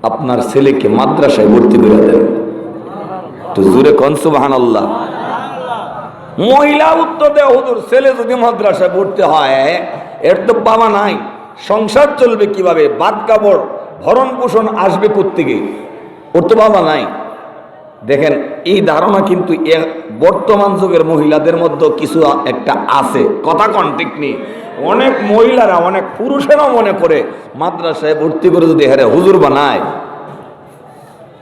আপনার ছেলেকে মাদ্রাসায় ভর্তি করে দেন। তো জোরে কোন সুবহানাল্লাহ। মহিলা উত্তর দেয়, হুজুর ছেলে যদি মাদ্রাসায় ভর্তি হয় এর তো বাবা নাই, সংসার চলবে কিভাবে, ভাত কাপড় ভরণ পোষণ আসবে কোত্থেকে, ওর তো বাবা নাই। দেখেন এই ধারণা কিন্তু বর্তমান যুগের মহিলাদের মধ্যে কিছু একটা আছে, কথা কোন ঠিক নেই। অনেক মহিলারা অনেক পুরুষেরাও মনে করে মাদ্রাসায় ভর্তি করে যদি হেরে হুজুর বানায়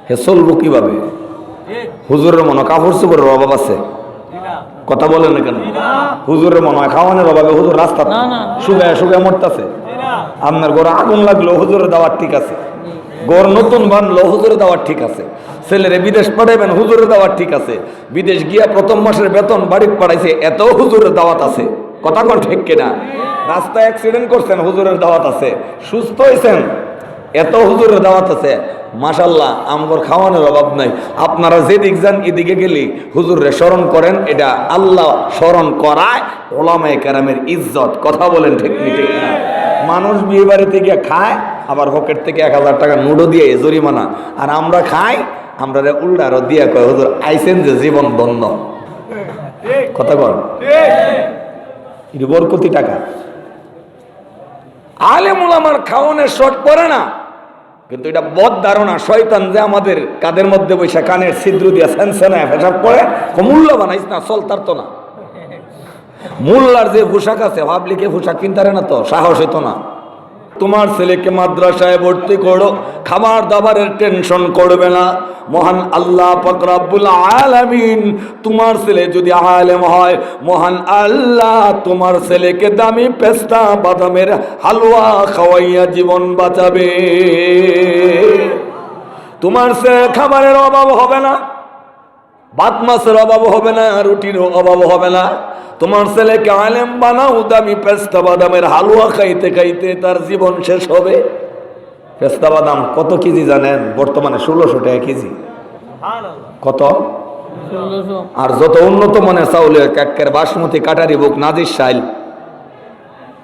হে চলবো কিভাবে। হুজুরের মনে কাপড় চোপড়ের অভাব আছে, কথা বলেন না কেন? হুজুরের মনে হয় খাওয়ানোর অভাবে হুজুর রাস্তা শুকায় শুকায় মরতেছে। আপনার ঘরে আগুন লাগলো হুজুরের দাওয়ার ঠিক আছে, ঘর নতুন বানলো হুজুরের দাওয়ার ঠিক আছে, ছেলেরে বিদেশ পাঠাইবেন হুজুরের দাওয়ার ঠিক আছে, বিদেশ গিয়া প্রথম মাসের বেতন বাড়িতে পাঠাইছে এত হুজুরের দাওয়াত আছে, কথা কোন ঠিক কিনা? রাস্তায় অ্যাক্সিডেন্ট করছেন হুজুরের দাওয়াত আছে, সুস্থ হয়েছেন এত হুজুরের দাওয়াত আছে। মাশাল্লাহ আমগর খাওয়ানোর অভাব নাই। আপনারা যেদিক যান এদিকে গেলে হুজুরে স্মরণ করেন, এটা আল্লাহ স্মরণ করায় ওলামায়ে কেরামের ইজ্জত, কথা বলেন ঠিক নি ঠিক না? মানুষ বিয়ে বাড়িতে গিয়ে খায় আবার পকেট থেকে 1000 টাকা নোটও দিয়ে জরিমানা, আর আমরা খাই আমরা উল্টা আরো দিয়ে কয় হুজুর আইসেন যে জীবন বন্ধ, কথা বল বরকতি টাকা। আলেম ওলামার খাওয়ানোর শর্ট পড়ে না, কিন্তু এটা বদ ধারণা শয়তান যে আমাদের কাদের মধ্যে বৈশা কানের ছিদ্র দিয়া সেনসেনা ফেসাব করে মূল্য বানাইস না, চল তার তো না। মোল্লার যে পোশাক আছে পাবলিকে পোশাক কিনতে পারে না, তো সাহস হইতো না। তোমার ছেলেকে মাদ্রাসায় ভর্তি করো, খাবার দাবারের টেনশন করবে না। মহান আল্লাহ পাক রব্বুল আলামিন তোমার ছেলে যদি আলেম হয়, মহান আল্লাহ তোমার ছেলেকে দামি পেস্তা বাদামের হালুয়া খাওয়াইয়া জীবন বাঁচাবে। তোমার ছেলে খাবারের অভাব হবে না, ভাত মাছের অভাব হবে না, রুটির অভাব হবে না। তোমার ছেলেকে আলেম বানাও, দামি পেস্তা বাদামের হালুয়া খাইতে খাইতে তার জীবন শেষ হবে। পেস্তা বাদাম কত কেজি জানেন? বর্তমানে 1600 টাকা কেজি। কত? আর যত উন্নত মানের চাউল, একের বাসমতি, কাটারি বুক, নাজির শাইল,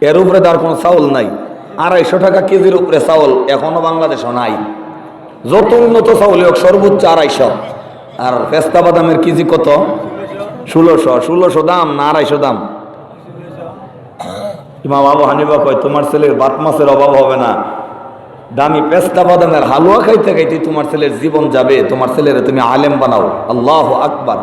এর উপরে তার কোনো চাউল নাই। 250 টাকা কেজির উপরে চাউল এখনো বাংলাদেশও নাই। যত উন্নত চাউল হোক সর্বোচ্চ 250। আর পেস্তা বাদামের কেজি কত? 1600 দাম না 250 দাম? ইমাম আবু হানিফা কয় তোমার ছেলের ভাত মাছের অভাব হবে না, দামি পেস্তা বাদামের হালুয়া খাইতে খাইতে তোমার ছেলের জীবন যাবে, তোমার ছেলের তুমি আলেম বানাও। আল্লাহু আকবার।